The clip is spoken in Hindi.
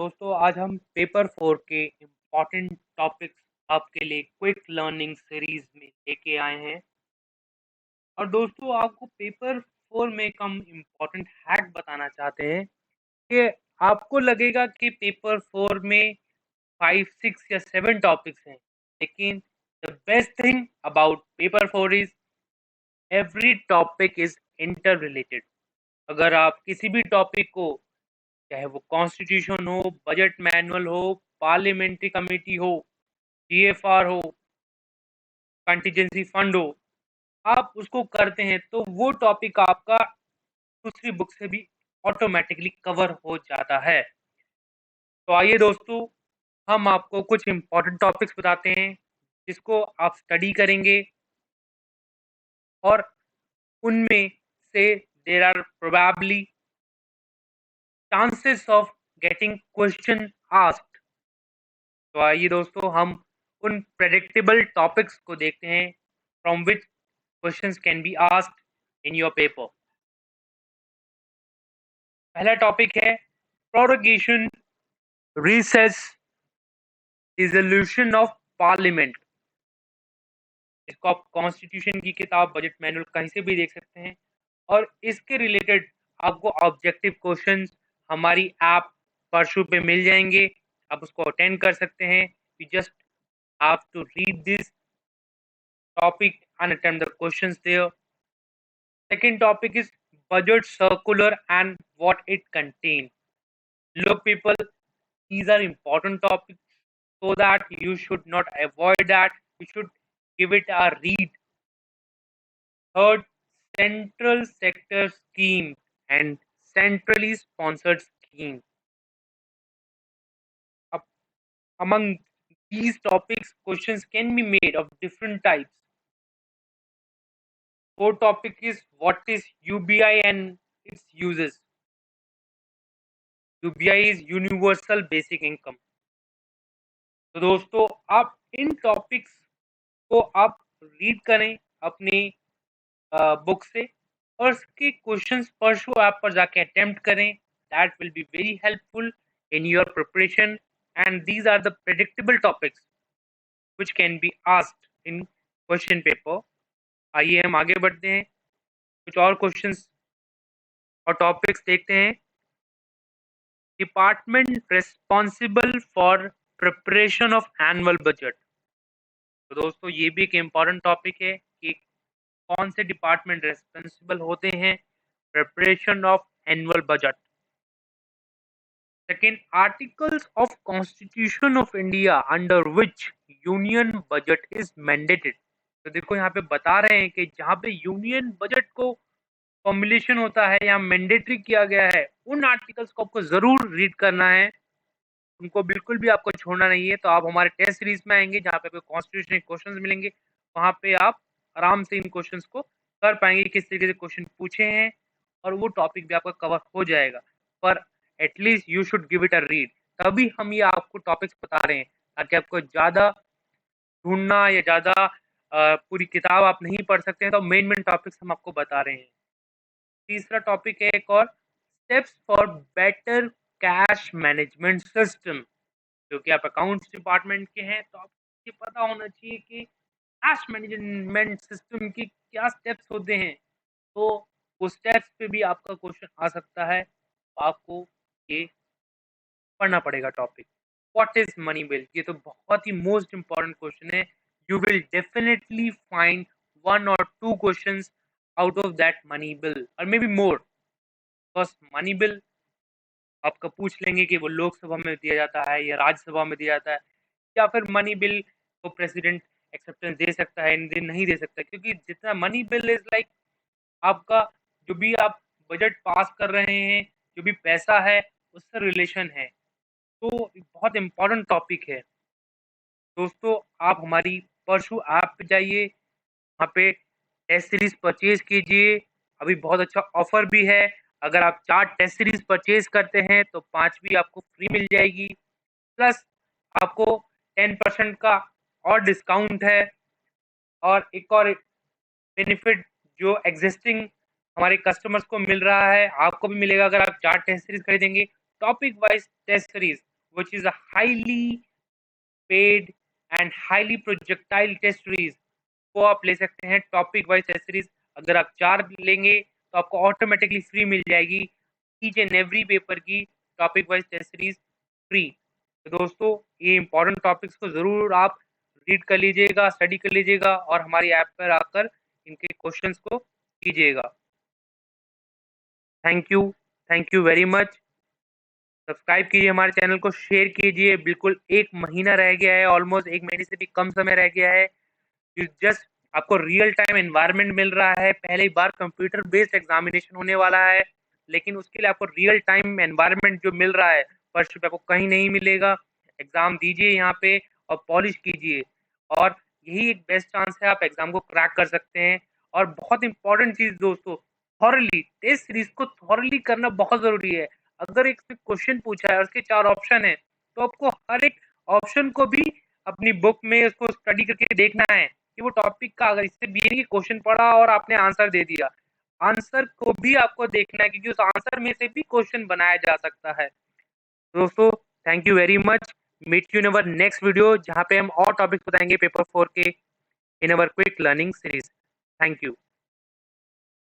दोस्तों आज हम पेपर 4 के इम्पॉर्टेंट टॉपिक्स आपके लिए क्विक लर्निंग सीरीज में लेके आए हैं। और दोस्तों आपको पेपर 4 में एक हम इम्पॉर्टेंट हैक बताना चाहते हैं कि आपको लगेगा कि पेपर 4 में 5, 6 या 7 टॉपिक्स हैं, लेकिन the best thing about paper 4 is every topic is inter related. अगर आप किसी भी टॉपिक को, चाहे वो कॉन्स्टिट्यूशन हो, बजट मैनुअल हो, पार्लियामेंट्री कमेटी हो, जीएफआर हो, कंटीजेंसी फंड हो, आप उसको करते हैं तो वो टॉपिक आपका दूसरी बुक से भी ऑटोमेटिकली कवर हो जाता है। तो आइए दोस्तों, हम आपको कुछ इम्पोर्टेंट टॉपिक्स बताते हैं जिसको आप स्टडी करेंगे और उनमें से there are probably chances of getting question asked. तो आइए दोस्तों, हम उन प्रेडिक्टेबल टॉपिक्स को देखते हैं from which questions can be asked in your paper. पहला टॉपिक है prorogation, recess, dissolution of parliament. इसको आप कॉन्स्टिट्यूशन की किताब, बजट मैनुअल कहीं से भी देख सकते हैं। और इसके रिलेटेड आपको ऑब्जेक्टिव क्वेश्चंस हमारी ऐप परशु पे मिल जाएंगे, आप उसको अटेंड कर सकते हैं। You just have to read this topic and attempt the questions there. Second topic is budget circular and what it contains. Look, people, these are important topics, so that you should not avoid that. You should give it a read. Third, central sector scheme and centrally sponsored scheme. Among these topics, questions can be made of different types. Fourth topic is what is UBI and its uses. UBI is universal basic income. तो दोस्तों आप इन टॉपिक्स को आप रीड करें अपनी बुक से और इसके क्वेश्चंस परशु ऐप पर जाके अटेम्प्ट करें। That will be very helpful in your preparation and these are the predictable topics which can be asked in question paper. आइए हम आगे बढ़ते हैं, कुछ और क्वेश्चंस और टॉपिक्स देखते हैं। Department responsible for preparation of annual budget. तो दोस्तों ये भी एक इम्पॉर्टेंट टॉपिक है कि कौन से डिपार्टमेंट रिस्पॉन्सिबल होते हैं preparation of annual budget. Second, articles of constitution of India under which union budget is mandated. तो देखो यहाँ पे बता रहे हैं कि जहाँ पे यूनियन बजट को फॉर्मुलेशन होता है या मैंडेटरी किया गया है, उन आर्टिकल्स को आपको जरूर रीड करना है, उनको बिल्कुल भी आपको छोड़ना नहीं है। तो आप हमारे टेस्ट सीरीज में आएंगे जहाँ पे आपको कॉन्स्टिट्यूशन के क्वेश्चंस मिलेंगे, वहाँ पे आप आराम से इन क्वेश्चंस को कर पाएंगे, किस तरीके से क्वेश्चन पूछे हैं, और वो टॉपिक भी आपका कवर हो जाएगा। पर at least you should give it a read, तभी हम ये आपको टॉपिक्स बता रहे हैं, ताकि आपको ज़्यादा ढूंढना या ज़्यादा पूरी किताब आप नहीं पढ़ सकते हैं, तो मेन मेन टॉपिक्स हम आपको बता रहे हैं। तीसरा टॉपिक है एक और, steps for better cash management system. क्योंकि आप अकाउंट्स डिपार्टमेंट के हैं तो आपको ये पता होना चाहिए कि कैश मैनेजमेंट सिस्टम की क्या स्टेप्स होते हैं। तो वो स्टेप्स पे भी आपका क्वेश्चन आ सकता है, तो आपको ये पढ़ना पड़ेगा topic. What is money bill, ये तो बहुत ही मोस्ट इंपॉर्टेंट क्वेश्चन है। You will definitely find 1 or 2 questions out of that money bill और may be more, because money bill आपका पूछ लेंगे कि वो लोकसभा में दिया जाता है या राज्यसभा में दिया जाता है, या फिर मनी बिल को प्रेसिडेंट एक्सेप्टेंस दे सकता है, नहीं दे सकता। क्योंकि जितना मनी बिल इज लाइक आपका जो भी आप बजट पास कर रहे हैं, जो भी पैसा है उससे रिलेशन है। तो बहुत इंपॉर्टेंट टॉपिक है दोस्तों। आप हमारी परशु ऐप पे जाइए, वहाँ पे टेस्ट सीरीज परचेज कीजिए। अभी बहुत अच्छा ऑफर भी है, अगर आप 4 टेस्ट सीरीज परचेज करते हैं तो 5वीं आपको फ्री मिल जाएगी, प्लस आपको 10% का और डिस्काउंट है। और एक और बेनिफिट जो एग्जिस्टिंग हमारे कस्टमर्स को मिल रहा है, आपको भी मिलेगा अगर आप 4 टेस्ट सीरीज खरीदेंगे। Topic wise test series which is a highly paid and highly projectile test series को आप ले सकते हैं टॉपिक वाइज टेस्ट सीरीज। अगर आप 4 लेंगे तो आपको ऑटोमेटिकली फ्री मिल जाएगी ईच एंड एवरी पेपर की topic wise test series free. तो दोस्तों ये इंपॉर्टेंट टॉपिक्स को ज़रूर आप रीड कर लीजिएगा, स्टडी कर लीजिएगा और हमारी ऐप पर आकर इनके क्वेश्चंस को कीजिएगा। Thank you very much. Subscribe कीजिए हमारे चैनल को, शेयर कीजिए। बिल्कुल 1 महीना रह गया है, ऑलमोस्ट 1 महीने से भी कम समय रह गया है। जस्ट आपको रियल टाइम एनवायरनमेंट मिल रहा है। पहली बार कंप्यूटर बेस्ड एग्जामिनेशन होने वाला है, लेकिन उसके लिए आपको रियल टाइम एनवायरनमेंट जो मिल रहा है फर्स्ट पे आपको कहीं नहीं मिलेगा। एग्जाम दीजिए यहाँ पे और पॉलिश कीजिए, और यही एक बेस्ट चांस है आप एग्जाम को क्रैक कर सकते हैं। और बहुत इंपॉर्टेंट चीज दोस्तों, थॉरली टेस्ट सीरीज को थॉरली करना बहुत जरूरी है। अगर एक क्वेश्चन पूछा है और उसके 4 ऑप्शन है तो आपको हर एक ऑप्शन को भी अपनी बुक में उसको स्टडी करके देखना है कि वो टॉपिक का, अगर इससे भी नहीं क्वेश्चन पढ़ा और आपने आंसर दे दिया, आंसर को भी आपको देखना है क्योंकि उस आंसर में से भी क्वेश्चन बनाया जा सकता है। दोस्तों thank you very much. Meet you in our next video जहाँ पे हम और टॉपिक्स बताएंगे पेपर 4 के in our quick learning series. Thank you.